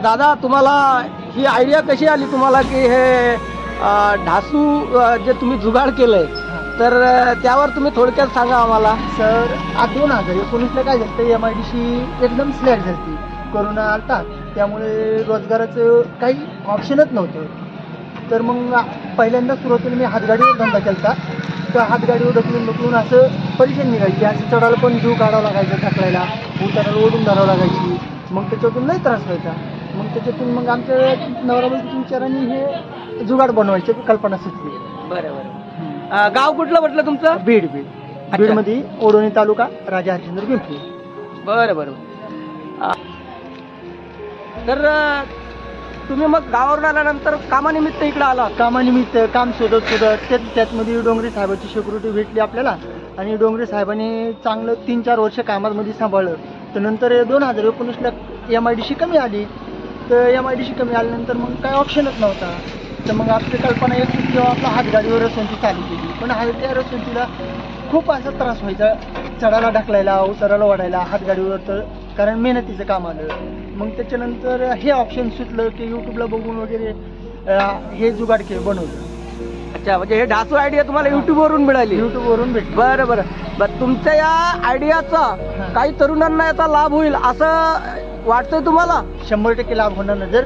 दादा तुम्हाला ही आयडिया कशी आली तुम्हाला की हे ढासू जे तुम्ही जुगाड केलंय तर त्यावर तुम्ही थोडक्यात सांगा आम्हाला. सर 2019ला काय झालं, MIDC एकदम स्लॅग झाली, कोरोना आलता, त्यामुळे रोजगाराचं काही ऑप्शनच नव्हतं. तर मग पहिल्यांदा सुरुवातीला मी हातगाडीवर धंदा केला. तर हातगाडीवर ढकलून असं परेशान निघायची, असं चढायला पण जीव काढावा लागायचा, ढकलायला उतरायला ओढून धरावं लागायची. मग त्याच्यातून लई त्रास व्हायचा. मग त्याच्यातून मग आमच्या नवराबाईच्या विचारांनी हे जुगाड बनवायची कल्पना सुचली. बरोबर. गाव कुठलं म्हटलं तुमचं? बीड. बीडमध्ये ओढोणी तालुका, राजा हरिश्चंद्र पिंपरी. बरं. तर तुम्ही मग गावावरून आल्यानंतर कामानिमित्त इकडे आला? कामानिमित्त काम शोधत त्यातमध्ये डोंगरे साहेबांची सिक्युरिटी भेटली आपल्याला, आणि डोंगरे साहेबांनी चांगलं 3-4 वर्ष कामामध्ये सांभाळलं. तर नंतर 2019ला MIDC कमी आली. तर MIDC कमी आल्यानंतर मग काय ऑप्शनच नव्हता. तर मग आपली कल्पना एक किंवा आपला हातगाडीवर रसवंती चालू केली. पण त्या रसवंतीला खूप असा त्रास व्हायचा, चढायला ढकलायला उतरायला वाढायला हातगाडीवर, तर कारण मेहनतीचं काम आलं. मग त्याच्यानंतर हे ऑप्शन सुचलं की यूट्यूबला बघून वगैरे हे जुगाड बनवलं. अच्छा, म्हणजे हे ढासू आयडिया तुम्हाला युट्यूबवरून मिळाली? युट्यूबवरून भेटली. बरं. तुमच्या या आयडियाचा काही तरुणांना याचा लाभ होईल असं वाटतंय तुम्हाला? 100% लाभ होणार ना. जर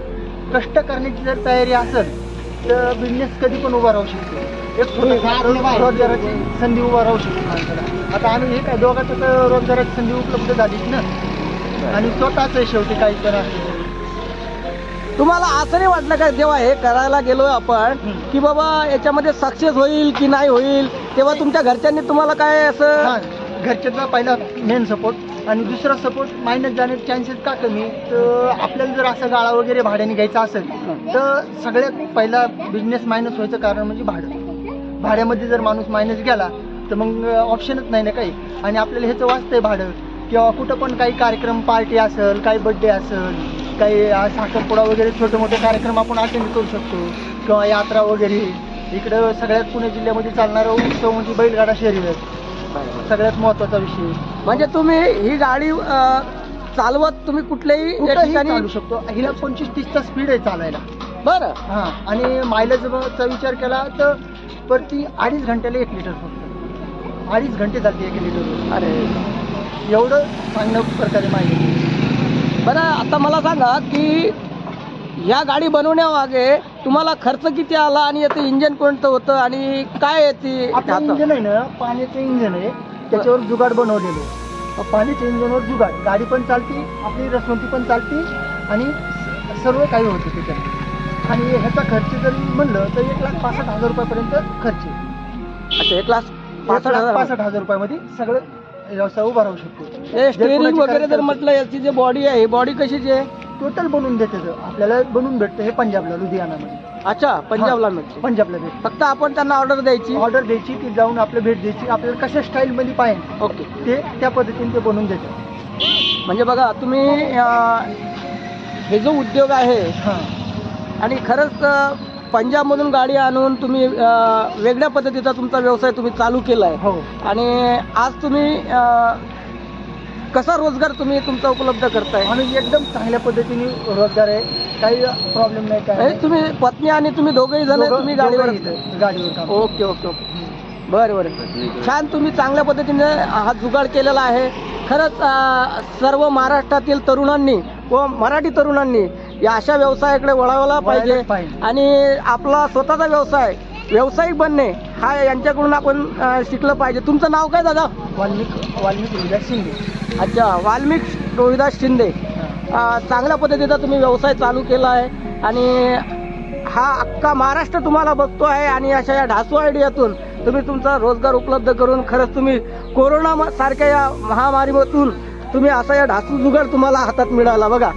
कष्ट करण्याची जर तयारी असेल तर बिझनेस कधी पण उभा राहू शकतो. एक रोजगाराची संधी उभा राहू शकतो माणसाला. आता आम्ही हे काय दोघांचं तर रोजगाराची संधी उपलब्ध झालीच ना, आणि स्वतःच शेवटी काही पण असतं. तुम्हाला असं नाही वाटलं का जेव्हा हे करायला गेलोय आपण की बाबा याच्यामध्ये सक्सेस होईल की नाही होईल, तेव्हा तुमच्या घरच्यांनी तुम्हाला काय असं? घरच्यांचा पहिला मेन सपोर्ट, आणि दुसरा सपोर्ट मायनस जाण्याचे चान्सेस का कमी. तर आपल्याला जर असं गाळा वगैरे भाड्याने घ्यायचा असेल तर सगळ्यात पहिला बिझनेस मायनस व्हायचं कारण म्हणजे भाडं. भाड्यामध्ये जर माणूस मायनस गेला तर मग ऑप्शनच नाही ना काही. आणि आपल्याला ह्याचं वाचतंय भाडं, किंवा कुठं पण काही कार्यक्रम पार्टी असेल, काही बड्डे असेल, काही साखरपुडा वगैरे छोटे मोठे कार्यक्रम आपण अटेंड करू शकतो, किंवा यात्रा वगैरे. इकडं सगळ्यात पुणे जिल्ह्यामध्ये चालणारा उत्सव म्हणजे बैलगाडा शर्यत सगळ्यात महत्वाचा विषय. म्हणजे तुम्ही ही गाडी चालवत तुम्ही कुठल्याही ठिकाणी चालू शकतो. हिला 25-30चा स्पीड आहे चालायला. बरं. आणि मायलेजचा विचार केला तर प्रति 2.5 घंट्याला 1 लिटर, फक्त 2.5 घंटे जाते 1 लिटर. अरे एवढं चांगल्या प्रकारे मायलेज. बरं, आता मला सांगा की या गाडी बनवण्यामागे तुम्हाला खर्च किती आला, आणि याचं इंजन कोणतं होतं, आणि काय याची? आपलं इंजन आहे ना, पाण्याचं इंजन आहे, त्याच्यावर जुगाड बनवलेलं. पाण्याच्या इंजनवर जुगाड, गाडी पण चालती, आपली रसवंती पण चालती, आणि सर्व काही होतं त्याच्यात. आणि ह्याचा खर्च जर म्हणलं तर 1,65,000 रुपयापर्यंत खर्च. अच्छा, 1,65,000 रुपयामध्ये सगळं व्यवसाय उभा राहू शकतो. स्टेअरिंग वगैरे जर म्हटलं, याची जी बॉडी आहे, बॉडी कशीची आहे? टोटल बनवून देते आपल्याला, बनवून भेटतं हे पंजाबला, लुधियानामध्ये. अच्छा, पंजाबला मिळते? पंजाबला भेटतं. फक्त आपण त्यांना ऑर्डर द्यायची, ती जाऊन आपल्या भेट द्यायची, आपल्याला कशा स्टाईल मध्ये पाहिजे ओके ते त्या पद्धतीने ते बनवून देतात. म्हणजे बघा तुम्ही हे जो उद्योग आहे, आणि खरंच पंजाबमधून गाडी आणून तुम्ही वेगळ्या पद्धतीचा तुमचा व्यवसाय तुम्ही चालू केलाय. हो. आणि आज तुम्ही कसा रोजगार तुम्ही तुमचा उपलब्ध करताय? आणि एकदम चांगल्या पद्धतीने रोजगार आहे, काही प्रॉब्लेम नाही. काय तुम्ही पत्नी आणि तुम्ही दोघेही जण तुम्ही गाडीवर? ओके. बरं. छान, तुम्ही चांगल्या पद्धतीने हा जुगाड केलेला आहे. खरंच सर्व महाराष्ट्रातील तरुणांनी व मराठी तरुणांनी या अशा व्यवसायाकडे वळावला पाहिजे, आणि आपला स्वतःचा व्यावसायिक बनणे हा यांच्याकडून आपण शिकलं पाहिजे. तुमचं नाव काय दादा? वाल्मिक रोहिदास शिंदे. अच्छा, वाल्मिक रोहिदास शिंदे. चांगल्या पद्धतीचा तुम्ही व्यवसाय चालू केला आहे, आणि हा अख्खा महाराष्ट्र तुम्हाला बघतो आहे, आणि अशा या ढासू आयडियातून तुम्ही तुमचा रोजगार उपलब्ध करून खरंच तुम्ही कोरोना सारख्या या महामारीमधून तुम्ही असा या ढासू जुगाड तुम्हाला हातात मिळाला. बघा,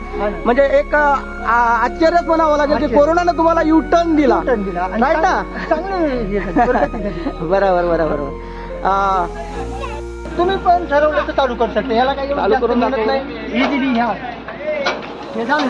म्हणजे एक आश्चर्यच म्हणावं लागेल की कोरोनानं तुम्हाला युटर्न दिला, राईट ना? बरोबर. तुम्ही पण ठरवलं तर चालू करू शकता, याला काही चालू करून नाही. इझिली ह्या हे जाऊन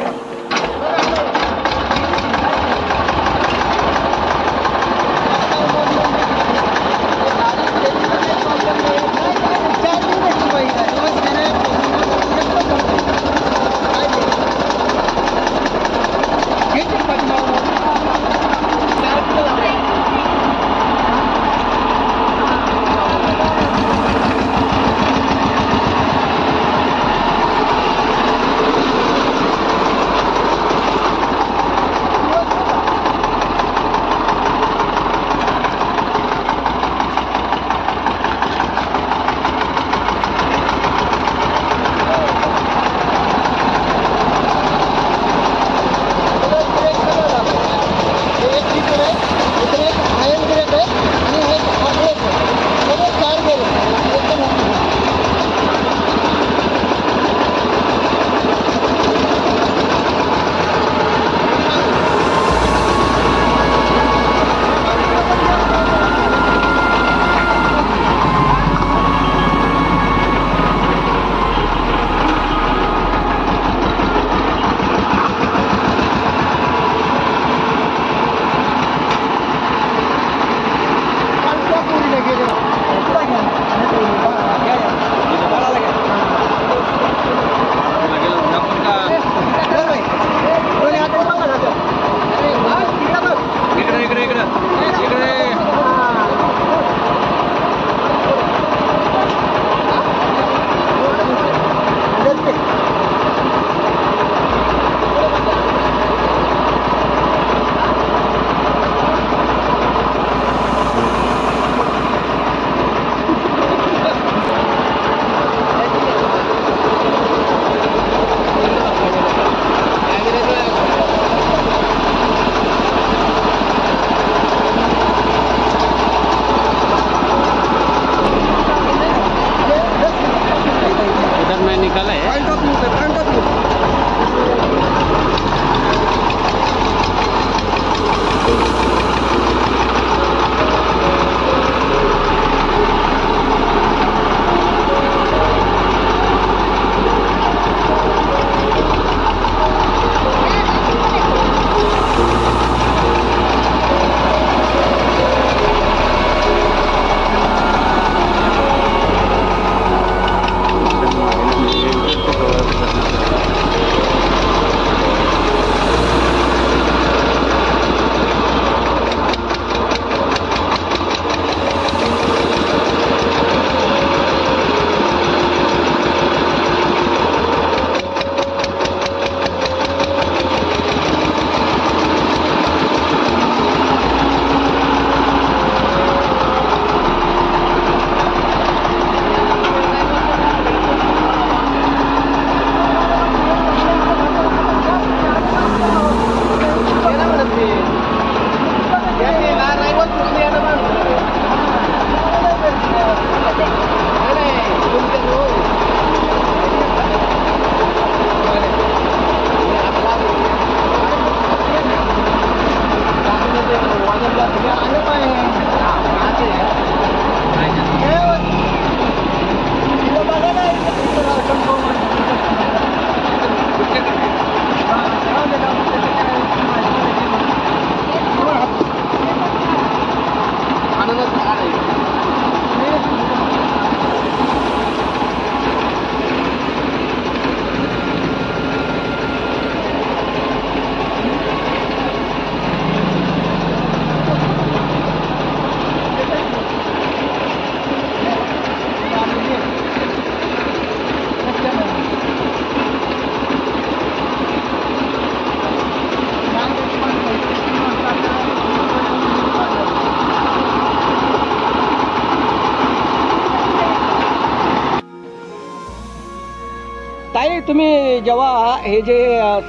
तुम्ही जेव्हा हे जे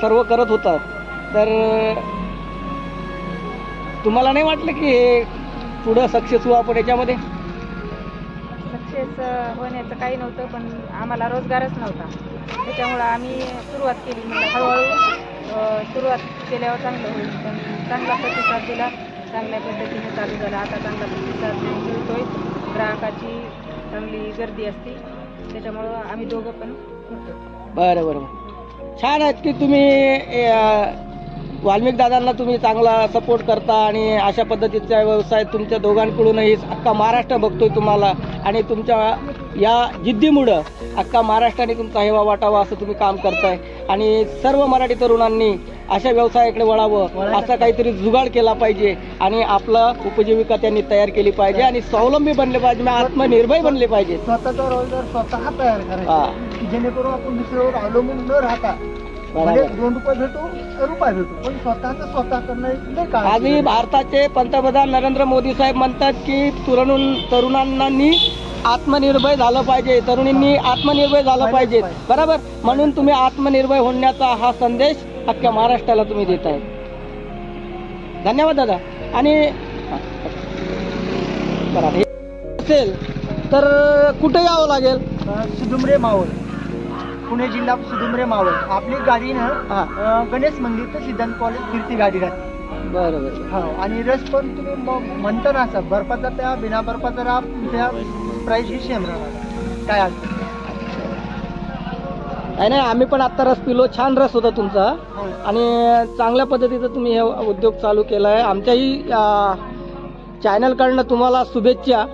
सर्व करत होता तर तुम्हाला नाही वाटलं की हे पुढं सक्सेस व्हावं आपण याच्यामध्ये? सक्सेस होण्याचं काही नव्हतं, पण आम्हाला रोजगारच नव्हता, त्याच्यामुळं आम्ही सुरुवात केली. म्हणजे हळूहळू सुरुवात केल्यावर चांगलं होईल, पण चांगला प्रतिसाद दिला, चांगल्या पद्धतीने चालू झाला. आता चांगला प्रतिसाद मिळतोय, ग्राहकाची चांगली गर्दी असते, त्याच्यामुळं आम्ही दोघं पण करतो. बरं बरं, छान आहेत की तुम्ही वाल्मिक दादांना तुम्ही चांगला सपोर्ट करता आणि अशा पद्धतीचा व्यवसाय तुमच्या दोघांकडूनही अख्खा महाराष्ट्र बघतोय तुम्हाला, आणि तुमच्या या जिद्दीमुळं अख्खा महाराष्ट्राने तुमचा हेवा वाटावा असं तुम्ही काम करताय. आणि सर्व मराठी तरुणांनी अशा व्यवसायाकडे वळावं, असा काहीतरी जुगाड केला पाहिजे आणि आपला उपजीविका त्यांनी तयार केली पाहिजे आणि स्वावलंबी बनले पाहिजे, आत्मनिर्भर बनले पाहिजे. स्वतःचा रोजगार स्वतः तयार करायचा, जेणेकरून आपण दुसऱ्यावर अवलंबून न राहता म्हणजे 2 रुपये भेटू रुपये भेटू, पण स्वतःच स्वतः करणं. आधी भारताचे पंतप्रधान नरेंद्र मोदी साहेब म्हणतात की तरुणांनी आत्मनिर्भर झालं पाहिजे, तरुणींनी आत्मनिर्भर झालं पाहिजे, बरोबर. म्हणून तुम्ही आत्मनिर्भर होण्याचा हा संदेश अख्ख्या महाराष्ट्राला तुम्ही देत आहे. धन्यवाद दादा. आणि बरं असेल तर कुठे यावं लागेल? सुदुमरे मावळ, पुणे जिल्हा सुदुमरे मावळ. आपली गाडी ना गणेश मंदिर ते सिद्धांत कॉलेज फिरती गाडी राहते. बरोबर. हो, आणि रस पण तुम्ही म्हणता ना असं बर्फाचा त्या बिना बर्फाचा राब त्या प्राईस ही सेम राहणार, काय अडचण नाही. आम्ही पण आता रस पिलो, छान रस होता तुमचा आणि चांगल्या पद्धतीचा तुम्ही हे उद्योग चालू केलाय. आमच्याही चॅनलकडनं तुम्हाला शुभेच्छा.